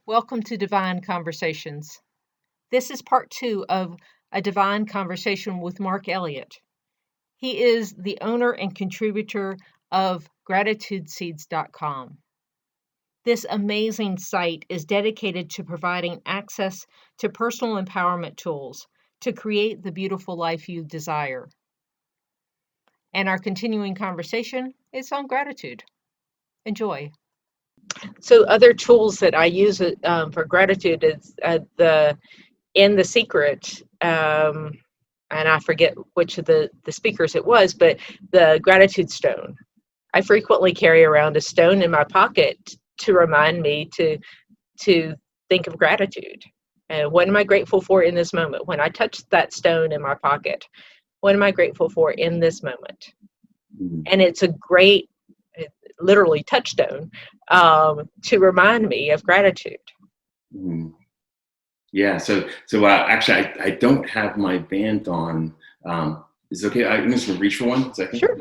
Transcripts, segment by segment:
Welcome to Divine Conversations. This is part 2 of a Divine Conversation with Mark Elliott. He is the owner and contributor of gratitudeseeds.com. This amazing site is dedicated to providing access to personal empowerment tools to create the beautiful life you desire. And our continuing conversation is on gratitude. Enjoy. So other tools that I use for gratitude is in the secret, and I forget which of the speakers it was, but the gratitude stone. I frequently carry around a stone in my pocket to remind me to think of gratitude. And what am I grateful for in this moment? When I touch that stone in my pocket, what am I grateful for in this moment? And it's a great, literally touchstone to remind me of gratitude. Yeah, so actually, I don't have my band on. Is it okay? I'm just gonna reach for one. Is that okay? Sure.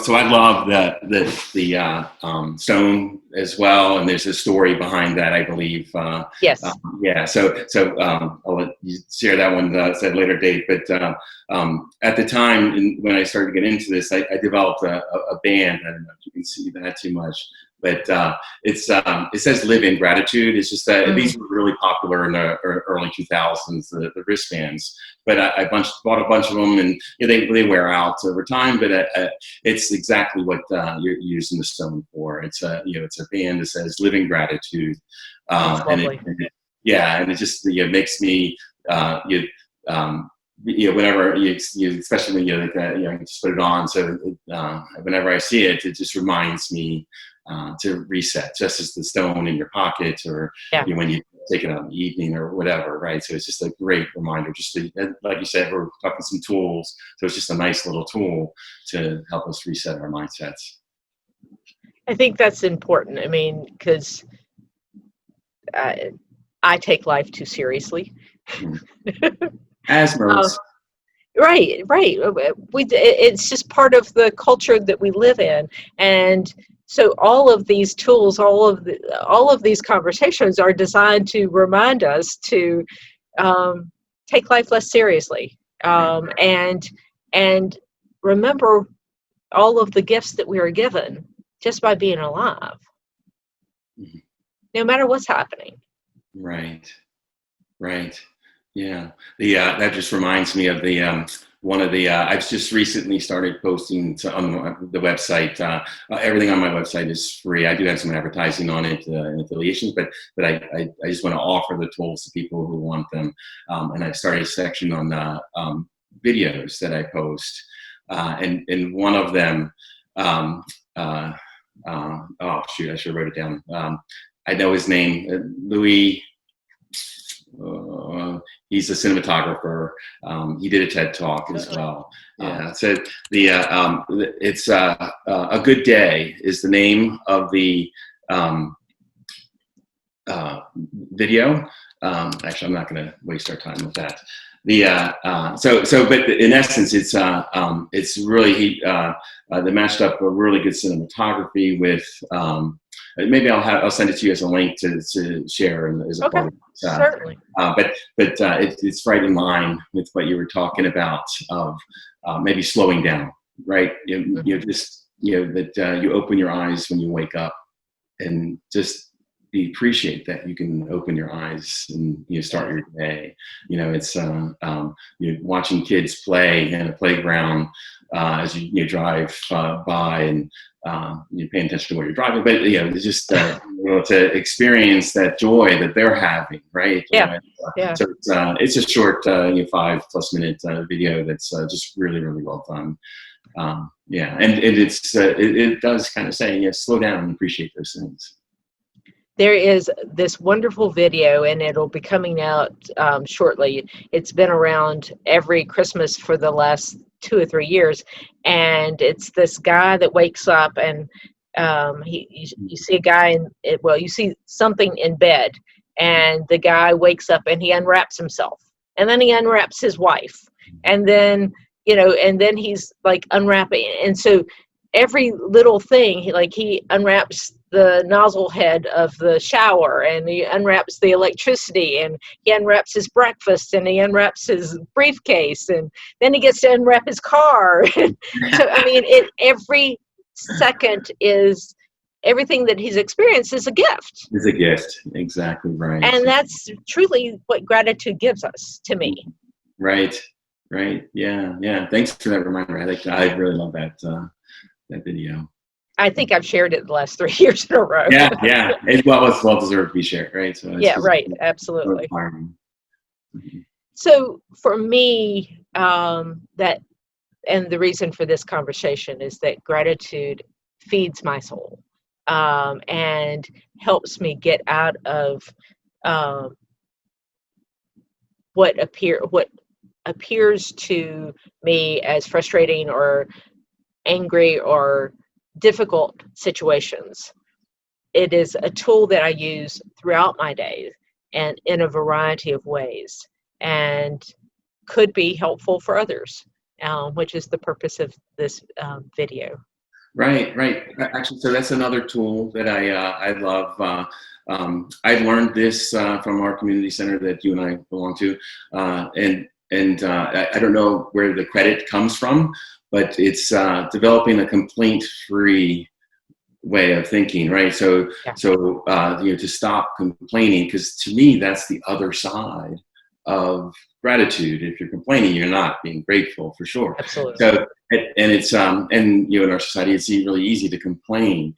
So I love the stone as well, and there's a story behind that, I believe. Yes. Yeah. So I'll let you share that one at a later date. But at the time, when I started to get into this, I developed a band. I don't know if you can see that too much, but it says "Live in Gratitude." It's just that these were really popular in the early 2000s, the wristbands. But I bought a bunch of them, and they wear out over time. But it's exactly what you're using the stone for. It's a band that says "Live in Gratitude," and it just makes me whenever especially when you just put it on. So whenever I see it, it just reminds me to reset, just as the stone in your pocket, or when you take it out in the evening or whatever, right? So it's just a great reminder. Just to, like you said, we're talking some tools, so it's just a nice little tool to help us reset our mindsets. I think that's important. I mean, because I take life too seriously. As most. Right. It's just part of the culture that we live in, and so all of these tools, all of these conversations are designed to remind us to take life less seriously, and remember all of the gifts that we are given just by being alive, no matter what's happening. Right. Yeah. That just reminds me of the one of the I've just recently started posting on the website. Everything on my website is free. I do have some advertising on it and affiliations, but I just want to offer the tools to people who want them. And I started a section on videos that I post, and one of them. Oh shoot! I should have wrote it down. I know his name, Louis. He's a cinematographer. He did a TED Talk as well. Yeah. So it's A Good Day is the name of the video. Actually, I'm not going to waste our time with that. But in essence, it's really they matched up a really good cinematography with. Maybe I'll send it to you as a link to share as a part of it. Certainly. But it's right in line with what you were talking about of maybe slowing down, right? You open your eyes when you wake up, and just appreciate that you can open your eyes and start your day. It's watching kids play in a playground as you drive by, and you're paying attention to what you're driving, but just to experience that joy that they're having, right? So it's a short 5+ minute video that's just really, really well done. And it does kind of say, slow down and appreciate those things. There is this wonderful video, and it'll be coming out shortly. It's been around every Christmas for the last 2 or 3 years, and it's this guy that wakes up, and you see a guy you see something in bed, and the guy wakes up and he unwraps himself, and then he unwraps his wife, and then and then he's like unwrapping, and so every little thing. He unwraps the nozzle head of the shower, and he unwraps the electricity, and he unwraps his breakfast, and he unwraps his briefcase, and then he gets to unwrap his car. So I mean, every second is everything that he's experienced is a gift. It's a gift. Exactly right. And that's truly what gratitude gives us, to me. Right. Right. Yeah. Yeah. Thanks for that reminder. I really love that video. I think I've shared it the last 3 years in a row. Yeah. Yeah. It's well deserved to be shared. Right. So Yeah, right. Absolutely. Mm-hmm. So for me, that, and the reason for this conversation is that gratitude feeds my soul, and helps me get out of um, what appears to me as frustrating or angry or difficult situations. It is a tool that I use throughout my day and in a variety of ways, and could be helpful for others, which is the purpose of this video. Right, right. Actually, so that's another tool that I love. I learned this from our community center that you and I belong to, and I don't know where the credit comes from, but it's developing a complaint-free way of thinking, right? So, Yeah. To stop complaining, because to me that's the other side of gratitude. If you're complaining, you're not being grateful, for sure. Absolutely. So, and it's and in our society, it's really easy to complain.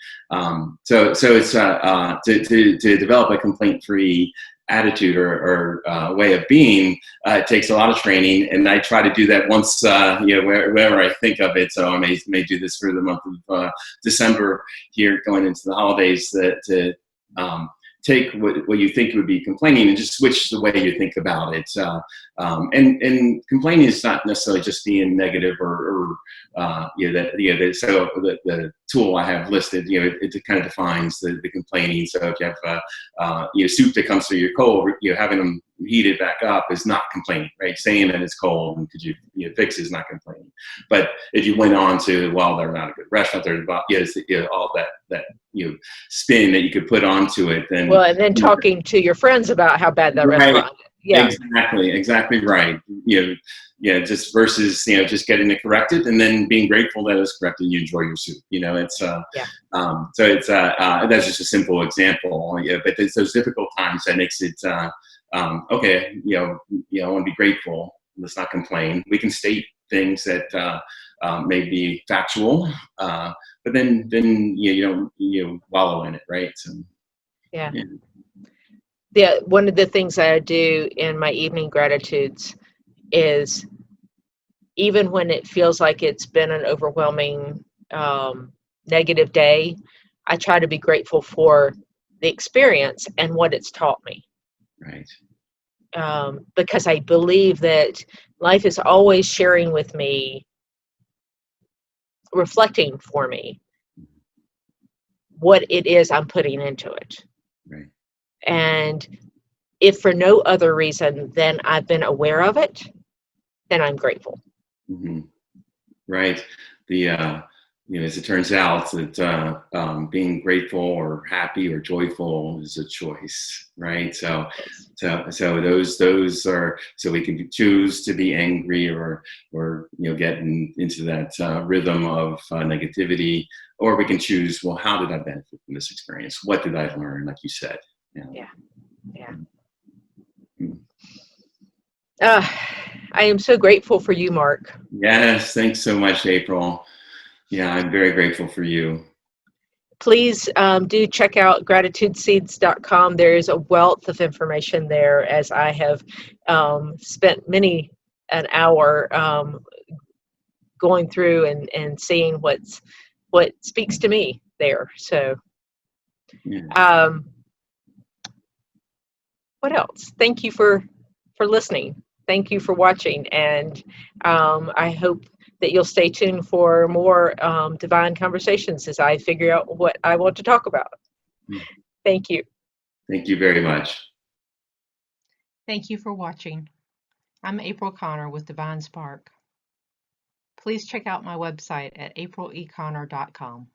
So it's to develop a complaint-free attitude or way of being. It takes a lot of training, and I try to do that once wherever I think of it. So I may do this for the month of December here, going into the holidays, to take what you think would be complaining and just switch the way you think about it. And complaining is not necessarily just being negative or so the tool I have listed, it kind of defines the complaining. So if you have soup that comes through your cold, having them heat it back up is not complaining, right? Saying that it's cold and could you fix it is not complaining. But if you went on to, well, they're not a good restaurant, they're all that spin that you could put onto it, then and then talking to your friends about how bad that restaurant is. Yeah, exactly right. Just versus just getting it corrected and then being grateful that it was corrected and you enjoy your soup. It's so it's that's just a simple example. But it's those difficult times that makes it okay. I want to be grateful. Let's not complain. We can state things that may be factual, but then you don't wallow in it, right? So, yeah. Yeah, one of the things I do in my evening gratitudes is, even when it feels like it's been an overwhelming negative day, I try to be grateful for the experience and what it's taught me. Right. Because I believe that life is always sharing with me, reflecting for me what it is I'm putting into it. Right. And if for no other reason than I've been aware of it, then I'm grateful. Mm-hmm. Right. As it turns out, that being grateful or happy or joyful is a choice, right? So those are, so we can choose to be angry or get into that rhythm of negativity, or we can choose, well, how did I benefit from this experience? What did I learn? Like you said. Yeah. Mm-hmm. I am so grateful for you, Mark. Yes, thanks so much, April. Yeah, I'm very grateful for you. Please do check out gratitudeseeds.com. There is a wealth of information there, as I have spent many an hour going through and seeing what speaks to me there. So, what else? Thank you for listening. Thank you for watching, and I hope that you'll stay tuned for more divine conversations as I figure out what I want to talk about. Thank you. Thank you very much. Thank you for watching. I'm April Connor with Divine Spark. please check out my website at aprileconner.com.